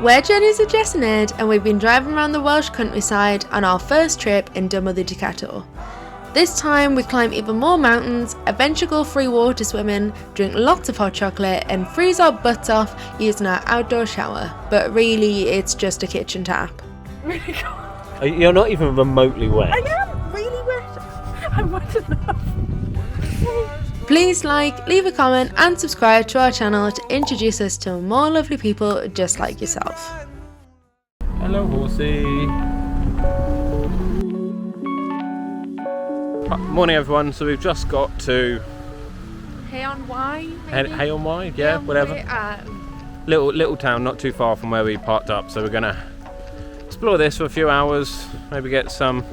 We're journeys of Jess and Ed, and we've been driving around the Welsh countryside on our first trip in Dumbo the Ducato. This time we climb even more mountains, adventure go free water swimming, drink lots of hot chocolate and freeze our butts off using our outdoor shower. But really it's just a kitchen tap. You're not even remotely wet. I am really wet. I'm wet enough. Please like, leave a comment and subscribe to our channel to introduce us to more lovely people just like yourself. Hello horsey. Morning everyone, so we've just got to Hay-on-Wye? Hay-on-Wye, yeah, whatever. Little town not too far from where we parked up, so we're gonna explore this for a few hours, maybe get some,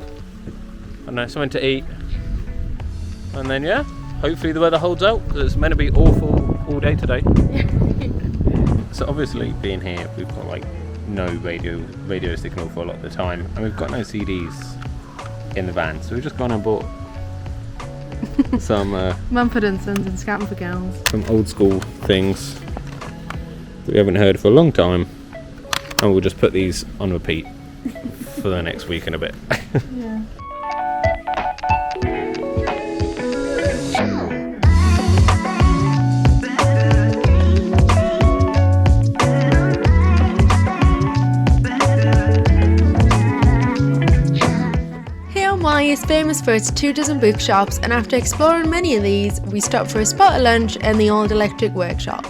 I don't know, something to eat, and then yeah, hopefully the weather holds out because it's meant to be awful all day today. So obviously being here we've got like no radio signal for a lot of the time, and we've got no CDs in the van, so we've just gone and bought some Mumford & Sons and Scatman for Girls. Some old school things that we haven't heard for a long time, and we'll just put these on repeat for the next week and a bit. Yeah. Hay-on-Wye is famous for its 24 bookshops, and after exploring many of these, we stopped for a spot of lunch in the old electric workshop.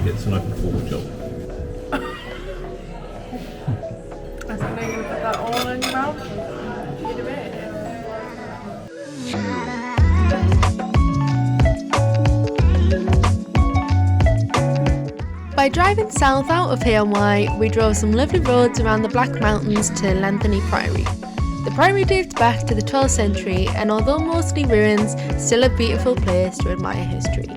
It's an open forward job. I said, are you going to put that all in your mouth? You do it. By driving south out of Hay-on-Wye, we drove some lovely roads around the Black Mountains to Llanthony Priory. The priory dates back to the 12th century, and although mostly ruins, still a beautiful place to admire history.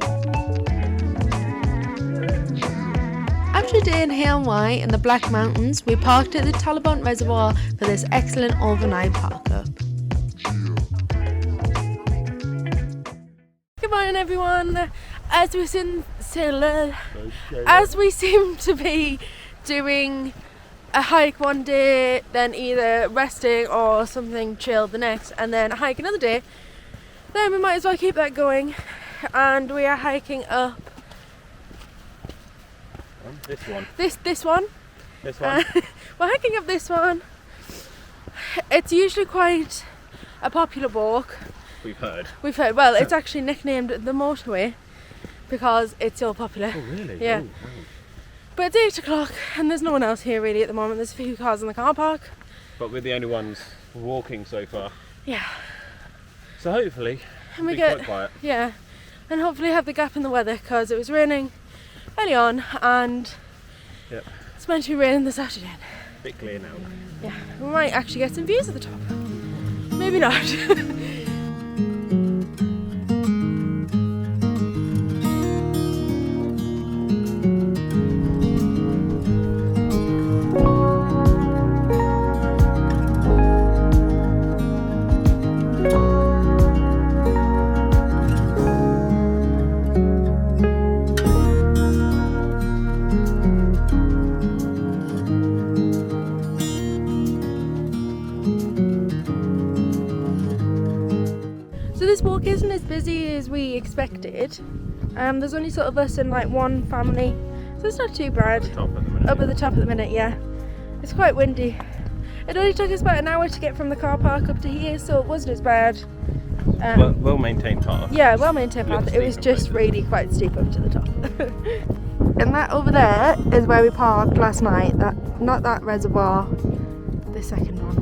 After a day in Hay-on-Wye in the Black Mountains, we parked at the Talabont Reservoir for this excellent overnight park-up. Good morning, everyone. As we seem to be doing a hike one day, then either resting or something chill the next, and then a hike another day, then we might as well keep that going. And we are hiking up This one. this one. We're hiking up this one. It's usually quite a popular walk. We've heard. Well, it's actually nicknamed the motorway because it's so popular. Oh really? Yeah. Oh. But it's 8 o'clock and there's no one else here really at the moment. There's a few cars in the car park. But we're the only ones walking so far. Yeah. So hopefully And we it'll be get quite quiet. Yeah. And hopefully have the gap in the weather because it was raining early on and Yep. it's meant to be raining this afternoon. A bit clear now. Yeah. We might actually get some views at the top. Maybe not. This walk isn't as busy as we expected. There's only sort of us and like one family, so it's not too bad. Up at the top at the minute, yeah. It's quite windy. It only took us about an hour to get from the car park up to here, so it wasn't as bad. Well maintained path. Yeah, well maintained path. It was just really quite steep up to the top. And that over there is where we parked last night. Not that reservoir, the second one.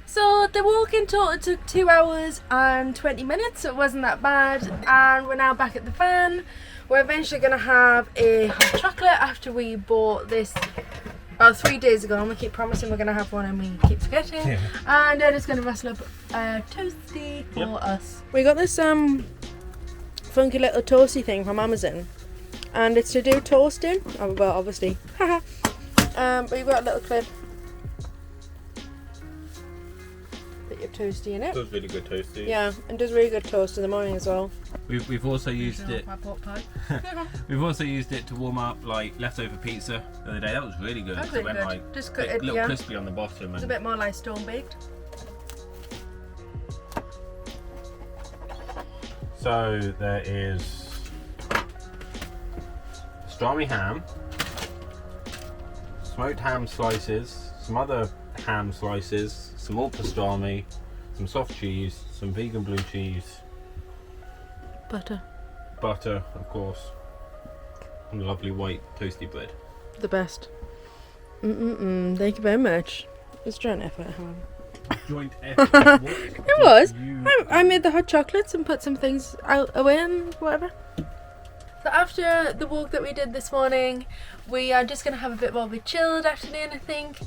So the walk in total took 2 hours and 20 minutes, so it wasn't that bad. And we're now back at the van. We're eventually going to have a hot chocolate after we bought this about 3 days ago, and we keep promising we're going to have one and we keep forgetting. Yeah. And Ed is going to rustle up a toasty for us. We got this funky little toasty thing from Amazon, and it's to do toasting. Oh, well, obviously. But you've got a little clip that you toasty in it. It does really good toasty. Yeah, and does really good toast in the morning as well. We've also used it. We've also used it to warm up like leftover pizza the other day. That was really good. That was really it went good. like Just a little crispy on the bottom. It's a bit more like stone baked. So there is pastrami ham, smoked ham slices, some other ham slices, some more pastrami, some soft cheese, some vegan blue cheese, Butter. butter, of course, and lovely white toasty bread. The best. Thank you very much. It's joint effort, however. Joint effort. It was. I made the hot chocolates and put some things out away and whatever. So after the walk that we did this morning, we are just going to have a bit more of a chilled afternoon, I think.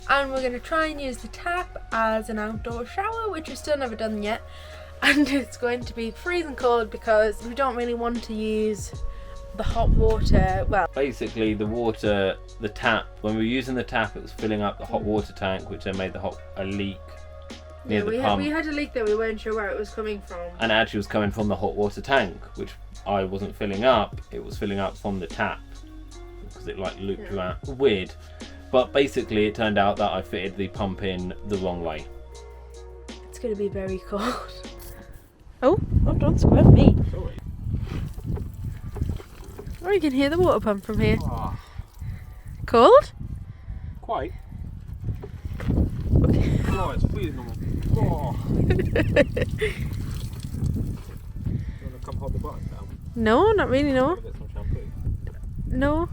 And we're going to try and use the tap as an outdoor shower, which we've still never done yet. And it's going to be freezing cold because we don't really want to use the hot water. Well, basically the tap, when we were using the tap, it was filling up the hot water tank, which then made a leak near the pump. we had a leak that we weren't sure where it was coming from. And actually was coming from the hot water tank, which I wasn't filling up. It was filling up from the tap because it like looped around. Weird. But basically it turned out that I fitted the pump in the wrong way. It's going to be very cold. Oh, don't squirt me. Sorry. Oh, you can hear the water pump from here. Oh, Cold? quite. Okay. Oh, it's freezing on me. Oh. You want to come hold the button down? No, not really, no. Get some shampoo. No.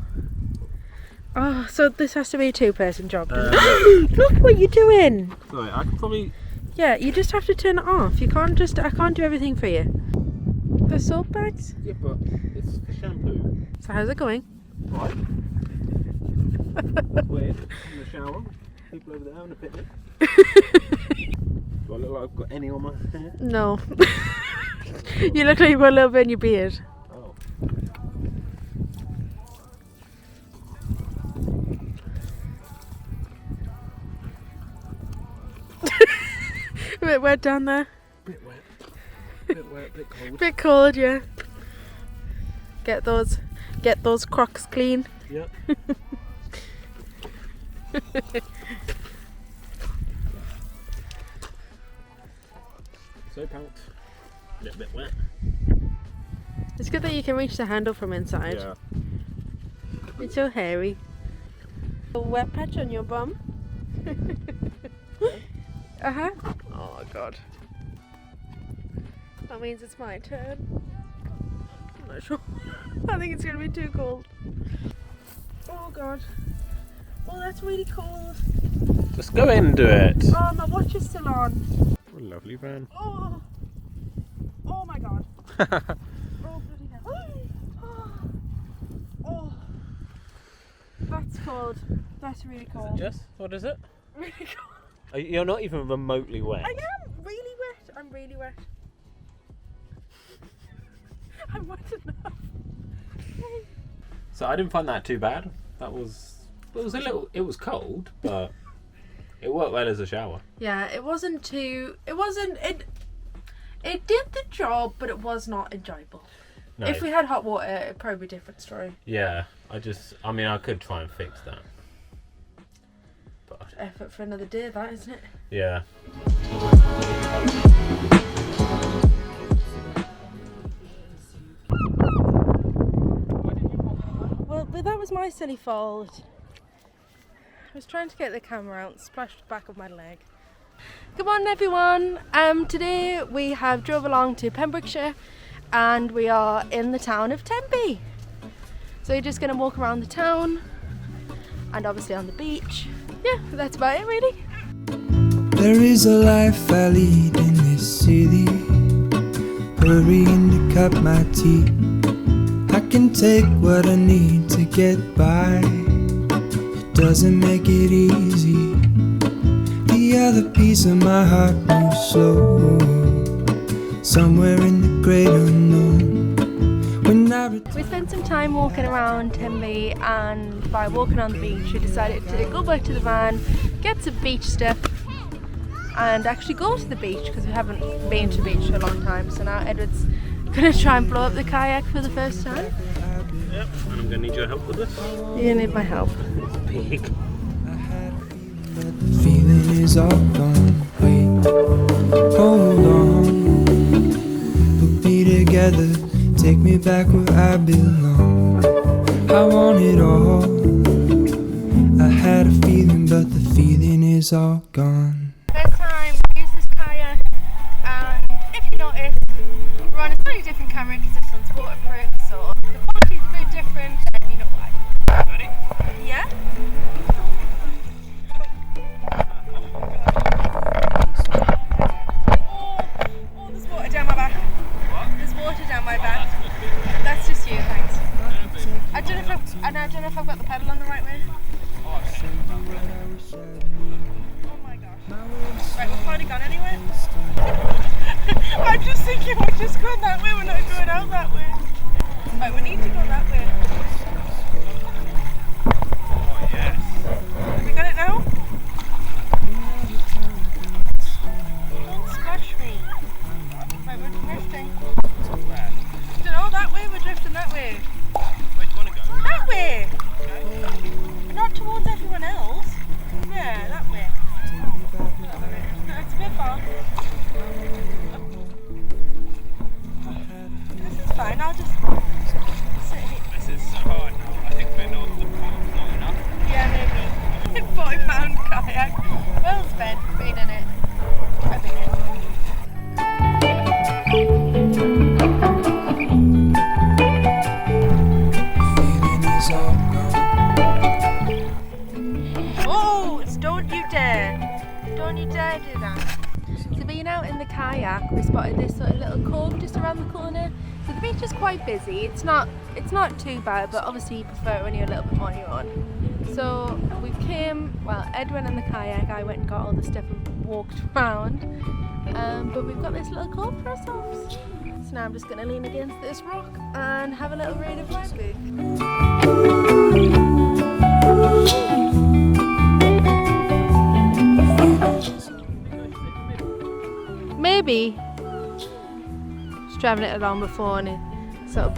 Oh, so this has to be a two-person job. Look what you're doing. Sorry, I can probably... Yeah, you just have to turn it off. You can't just, I can't do everything for you. The soap bags? Yeah, but it's for shampoo. So how's it going? Right. That's weird. In the shower. People over there having a picnic. Do I look like I've got any on my hair? No. You look like you've got a little bit in your beard. Oh. A bit wet down there. Bit wet. Bit wet, bit cold. Bit cold, yeah. Get those Crocs clean. Yep. So pants. A little bit wet. It's good that you can reach the handle from inside. Yeah. It's so hairy. A wet patch on your bum. Uh-huh. Oh god. That means it's my turn. I'm not sure. I think it's gonna be too cold. Oh god. Oh, that's really cold. Just go in and do it. Oh, my watch is still on. What a lovely van. Oh. Oh my god. Oh bloody hell. Oh. That's cold. That's really cold. Jess, what is it? Really cold. You're not even remotely wet. I am really wet. I'm really wet. I'm wet enough. So I didn't find that too bad. It was cold, but it worked well as a shower. Yeah, it did the job, but it was not enjoyable. No. If we had hot water, it'd probably be a different story. Yeah, I could try and fix that. But Effort for another day, that, isn't it? yeah. Well, that was my silly fault. I was trying to get the camera out and splashed the back of my leg. Good morning, everyone. Today we have drove along to Pembrookshire and we are in the town of Tenby. So we're just going to walk around the town and obviously on the beach. Yeah, that's about it really. There is a life I lead in this city, hurrying to cut my teeth. I can take what I need to get by. It doesn't make it easy. The other piece of my heart moves slow, somewhere in the great unknown. We spent some time walking around Tenby, and by walking on the beach we decided to go back to the van, get some beach stuff and actually go to the beach because we haven't been to the beach for a long time. So now Edward's going to try and blow up the kayak for the first time. Yep, and I'm going to need your help with this. You need my help. It's big. The feeling is all gone. Wait, hold on. Put me together, take me back where I belong. I want it all. I had a feeling, but the feeling is all gone. First time we use this kayak, and if you notice, we're on a slightly different camera because this one's waterproof, so the quality's a bit different, and you know why. Ready? Yeah? Oh, there's water down my back. What? There's water down my back. That's just you, thanks. I don't know if I've got the pedal on the right way. Oh my gosh. Right, we've finally gone anywhere. I'm just thinking we're just going that way, we're not going out that way. Right, we need to go that way. Oh, yes. Have you got it now? Don't squash me. Right, we're drifting. Where? No, that way, we're drifting that way. Where do you want to go? That way! Not towards everyone else. Yeah, that way. No, it's a bit far. This is fine, I'll just sit here. This is so hard now. I think we're not enough. Yeah, maybe. £40 kayak. Well spent being in it. I've been in it. Feeling is all gone. Oh, don't you dare. Don't you dare do that. So being out in the kayak, we spotted this sort of little cove just around the corner. So the beach is quite busy. It's not too bad, but obviously you prefer it when you're a little bit more on your own. So we came, well, Ed went in the kayak, I went and got all the stuff and walked around. But we've got this little cove for ourselves. So now I'm just going to lean against this rock and have a little read of my book. Maybe. Just driving it along before and it sort of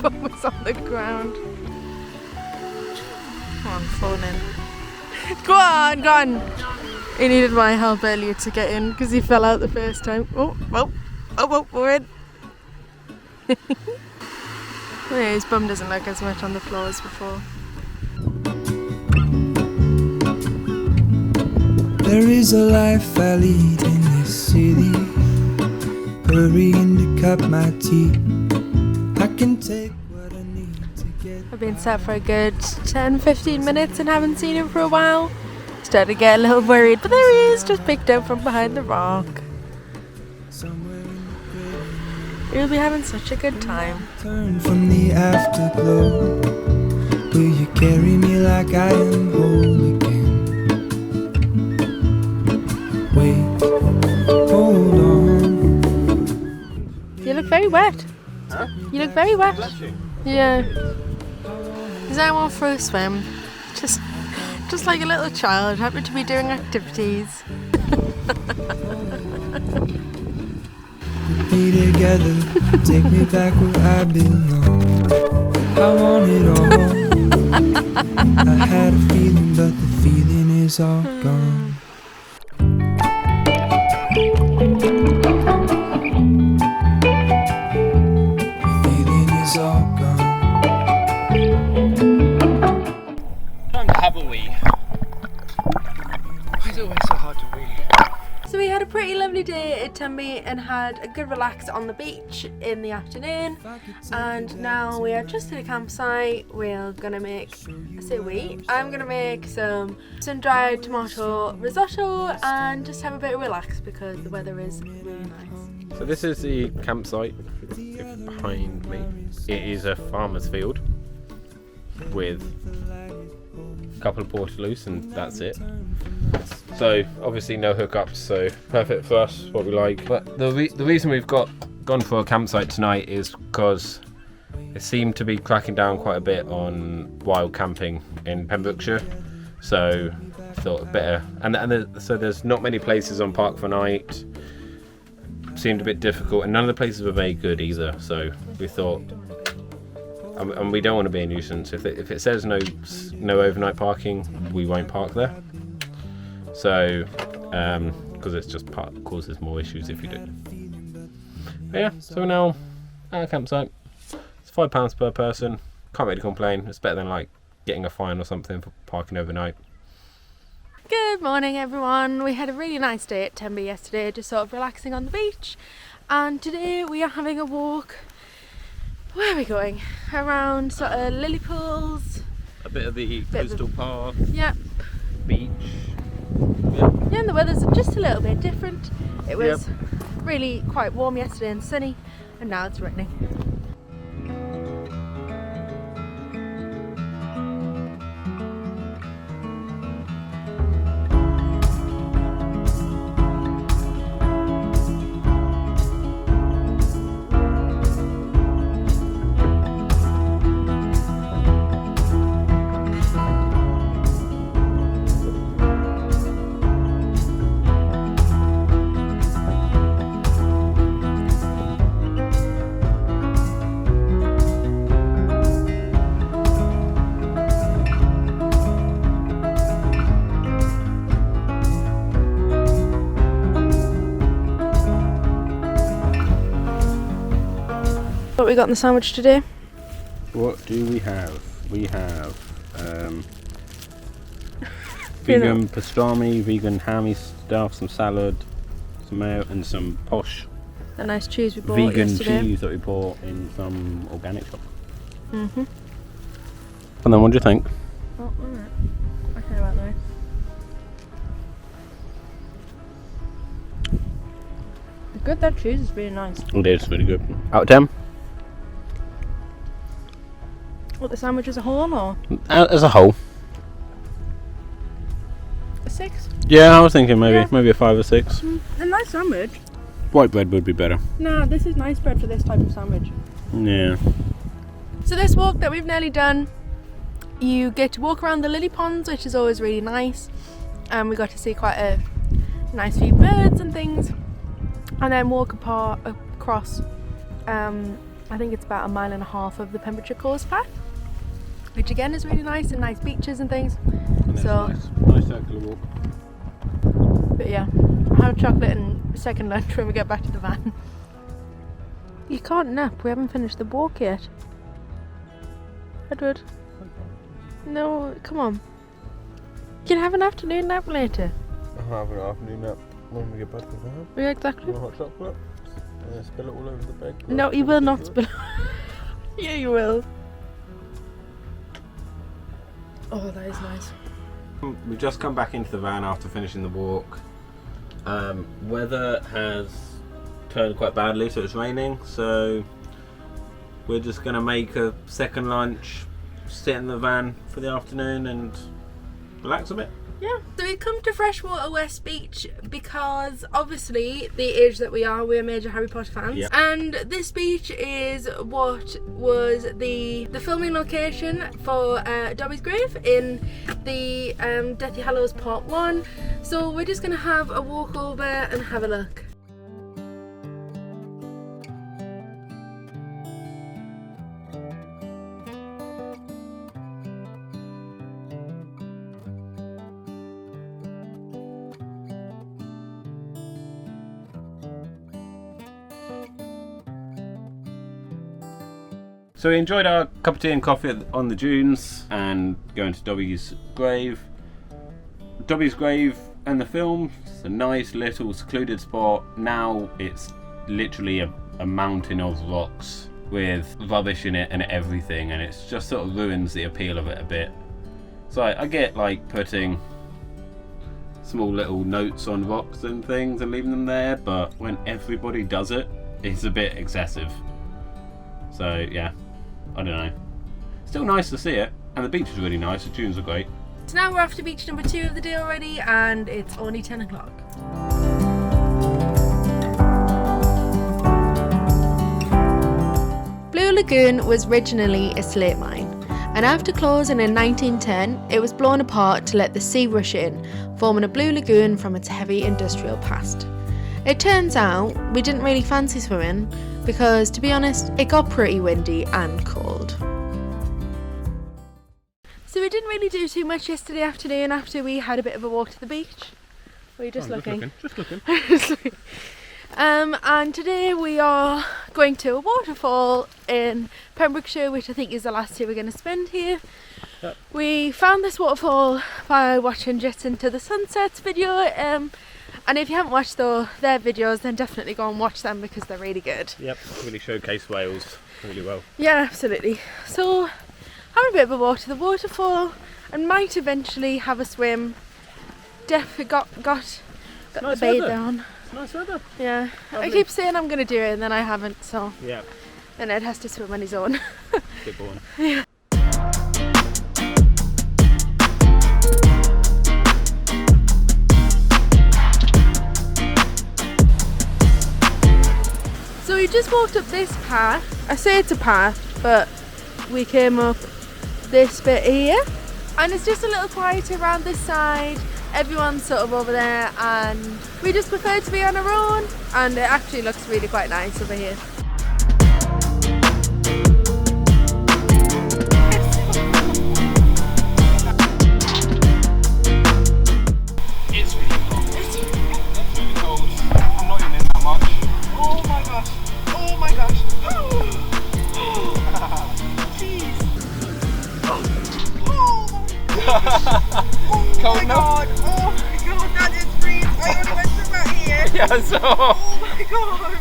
bum was on the ground. Come on, phone in. Go on, go on. He needed my help earlier to get in because he fell out the first time. Oh, we're in. Yeah, his bum doesn't look as much on the floor as before. There is a life I lead in this city, hurrying to cut my teeth. I can take what I need to get. I've been sat for a good 10-15 minutes and haven't seen him for a while. Started to get a little worried, but there he is, just picked up from behind the rock. Somewhere in the great You'll be having such a good time. turn from the afterglow. Will you carry me like I am whole again? Wait, hold on. You look very wet. Huh? You look very wet. Bless you. Yeah. Because I went for a swim. Just like a little child, happy to be doing activities. Put me together, take me back where I belong. I want it all. I had a feeling, but the feeling is all gone. Feeling is all gone. Time to have a wee. Why is it always so hard to wee? So we had a pretty lovely day at Tenby and had a good relax on the beach in the afternoon, and now we are just at a campsite. We're gonna make, I'm gonna make some sun-dried tomato risotto and just have a bit of relax because the weather is really nice. So this is the campsite behind me. It is a farmer's field with a couple of portaloos and that's it. So obviously no hookups, so perfect for us, what we like. But the reason we've gone for a campsite tonight is because it seemed to be cracking down quite a bit on wild camping in Pembrookshire. So thought better. So there's not many places on Park for Night. Seemed a bit difficult, and none of the places were very good either. So we thought, and we don't want to be a nuisance. If it says no overnight parking, we won't park there. So because it's just causes more issues if you do. But yeah, so we're now at our campsite. It's £5 per person. Can't really complain. It's better than like getting a fine or something for parking overnight. Good morning everyone. We had a really nice day at Tenby yesterday, just sort of relaxing on the beach, and today we are having a walk. Where are we going? Around sort of lily pools. A bit of the coastal path. Yep. Beach. Yeah, and the weather's just a little bit different. It was really quite warm yesterday and sunny, and now it's raining. What we got in the sandwich today? What do we have? We have vegan pastrami, vegan hammy stuff, some salad, some mayo, and some posh The nice cheese we bought vegan yesterday. cheese that we bought in some organic shop. Mhm. And then what do you think? Oh, alright. Okay, about there. Good, that cheese is really nice. It is really good. Out of 10? What, the sandwich as a whole, or As a whole. a 6? Yeah, I was thinking maybe a 5 or 6. A nice sandwich. White bread would be better. Nah, this is nice bread for this type of sandwich. Yeah. So this walk that we've nearly done, you get to walk around the lily ponds, which is always really nice. And we got to see quite a nice few birds and things. And then walk across, I think it's about 1.5 miles of the Pembrookshire coast path, which again is really nice, and nice beaches and things. And So nice circular walk. But yeah, I'll have chocolate and second lunch when we get back to the van. You can't nap, we haven't finished the walk yet. Edward. No, come on. You can have an afternoon nap later. I'll have an afternoon nap when we get back to the van. Yeah, exactly. Hot chocolate. Spill it all over the bed. No, you will not spill. Yeah, you will. Oh, that is nice. We've just come back into the van after finishing the walk. Weather has turned quite badly, so it's raining. So we're just going to make a second lunch, sit in the van for the afternoon and relax a bit. Yeah. So we've come to Freshwater West Beach because obviously the age that we are, we're major Harry Potter fans. Yeah. And this beach is what was the filming location for Dobby's grave in the Deathly Hallows Part 1. So we're just going to have a walk over and have a look. So we enjoyed our cup of tea and coffee on the dunes and going to Dobby's grave. Dobby's grave and the film, it's a nice little secluded spot. Now it's literally a mountain of rocks with rubbish in it and everything, and it's just sort of ruins the appeal of it a bit. So I get like putting small little notes on rocks and things and leaving them there, but when everybody does it, it's a bit excessive. So yeah, I don't know. Still nice to see it, and the beach is really nice, the dunes are great. So now we're off to beach number 2 of the day already, and it's only 10 o'clock. Blue Lagoon was originally a slate mine, and after closing in 1910, it was blown apart to let the sea rush in, forming a blue lagoon from its heavy industrial past. It turns out we didn't really fancy swimming because, to be honest, it got pretty windy and cold. So we didn't really do too much yesterday afternoon after we had a bit of a walk to the beach. Were you just looking? Just looking. And today we are going to a waterfall in Pembrookshire, which I think is the last day we're going to spend here. Yep. We found this waterfall by watching Jess and Ed the Sunsets video, and if you haven't watched their videos, then definitely go and watch them because they're really good. Yep, really showcase Wales really well. Yeah, absolutely. So having a bit of a walk to the waterfall and might eventually have a swim. Definitely got the bathe on. It's nice weather. Yeah, Lovely. I keep saying I'm going to do it and then I haven't, so Yeah, then Ed has to swim on his own. good one. Yeah. So we just walked up this path. I say it's a path, but we came up this bit here, and it's just a little quieter around this side. Everyone's sort of over there, and we just prefer to be on our own, and it actually looks really quite nice over here. It's really cold. It's really cold. I'm not even in that much. Oh my gosh. Oh my gosh. Jeez. Oh Cold my enough? god. Oh my god. That is freezing. I only went through about here. Yeah, so Oh my god.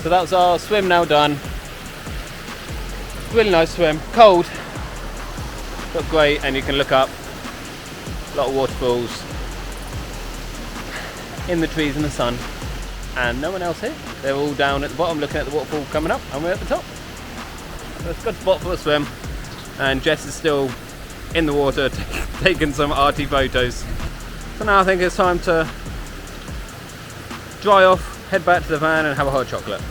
So that's our swim now done. Really nice swim. Cold, but great, and you can look up. A lot of waterfalls in the trees in the sun, and no one else here. They're all down at the bottom looking at the waterfall coming up, and we're at the top. So it's a good spot for a swim, and Jess is still in the water taking some arty photos. So now I think it's time to dry off, head back to the van and have a hot chocolate.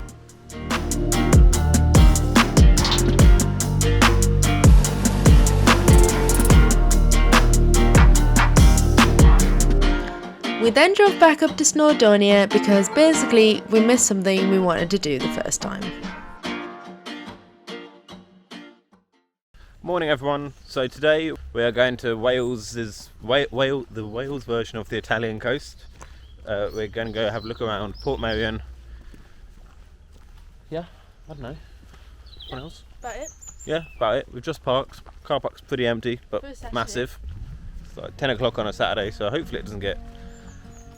We then drove back up to Snowdonia because basically we missed something we wanted to do the first time. Morning everyone. So today we are going to the Wales version of the Italian coast. We're going to go have a look around Portmeirion. Yeah, I don't know. What else? About it. Yeah, about it. We've just parked. Car park's pretty empty, but massive. It's like 10 o'clock on a Saturday, so hopefully it doesn't get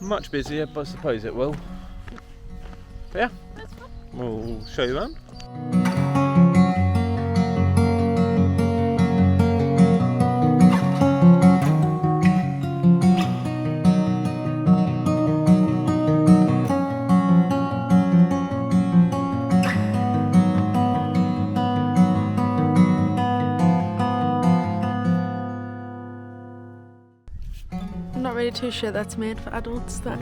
much busier, but I suppose it will. But yeah, we'll show you around. I'm not really too sure that's made for adults. That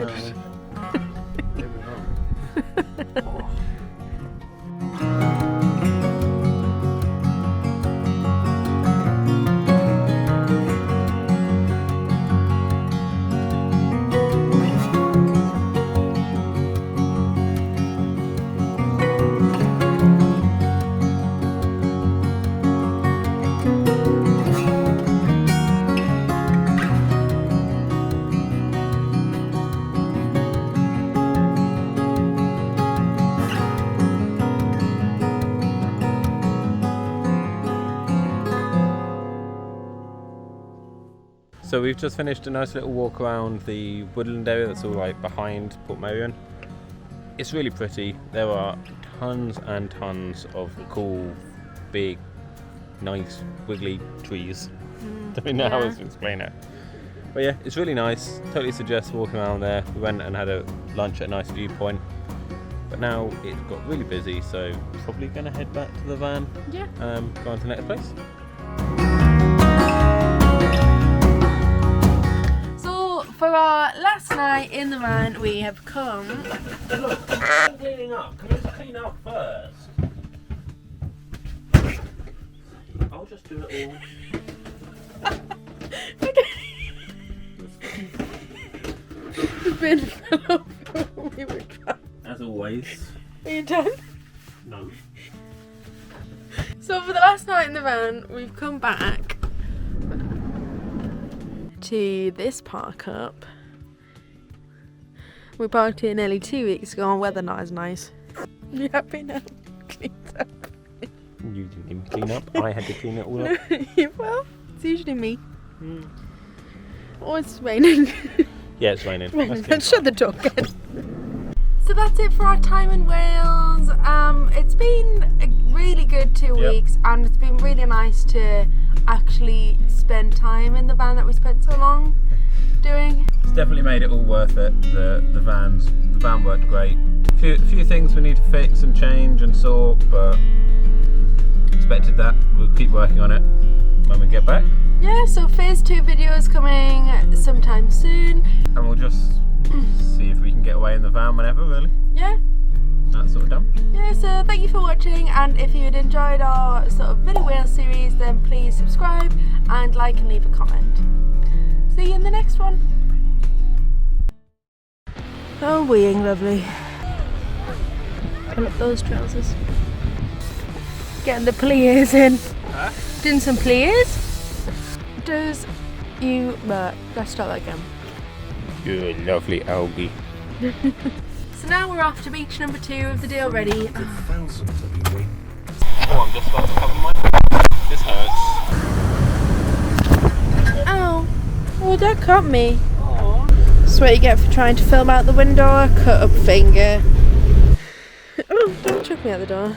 So we've just finished a nice little walk around the woodland area that's all like behind Portmeirion. It's really pretty. There are tons and tons of cool, big, nice, wiggly trees. Don't really know how else to explain it. But yeah, it's really nice. Totally suggest walking around there. We went and had a lunch at a nice viewpoint. But now it's got really busy, so probably going to head back to the van. Yeah. Go on to the next place. So for our last night in the van, we have come. Look, I'm cleaning up. Can we just clean up first? I'll just do it all. The bin fell over when we were driving. As always. Are you done? No. So for the last night in the van, we've come back to this park up. We parked here nearly 2 weeks ago and weather not as nice. You happy now? Cleaned up. You didn't even clean up. I had to clean it all up. Well, it's usually me. Oh, it's raining. Yeah, it's raining. Let's shut the door again. So that's it for our time in Wales. It's been a really good 2 weeks, and it's been really nice to actually spend time in the van that we spent so long doing. It's definitely made it all worth it. The van worked great. Few things we need to fix and change and sort, but expected that. We'll keep working on it when we get back. Yeah, so phase 2 video is coming sometime soon. And we'll just see if we can get away in the van whenever, really. Yeah. That's sort of done. Yeah, so thank you for watching, and if you had enjoyed our sort of mini Wales series, then please subscribe and like and leave a comment. See you in the next one. Oh, weeing lovely. Pull up those trousers. Getting the pliers in. Huh? Doing some pliers. Let's start that again. You lovely algae. So now we're off to beach number 2 of the day already. Oh, I'm just about to cover my... This hurts. Ow. Oh, that cut me. That's what you get for trying to film out the window. A cut up finger. Oh, don't chuck me out the door.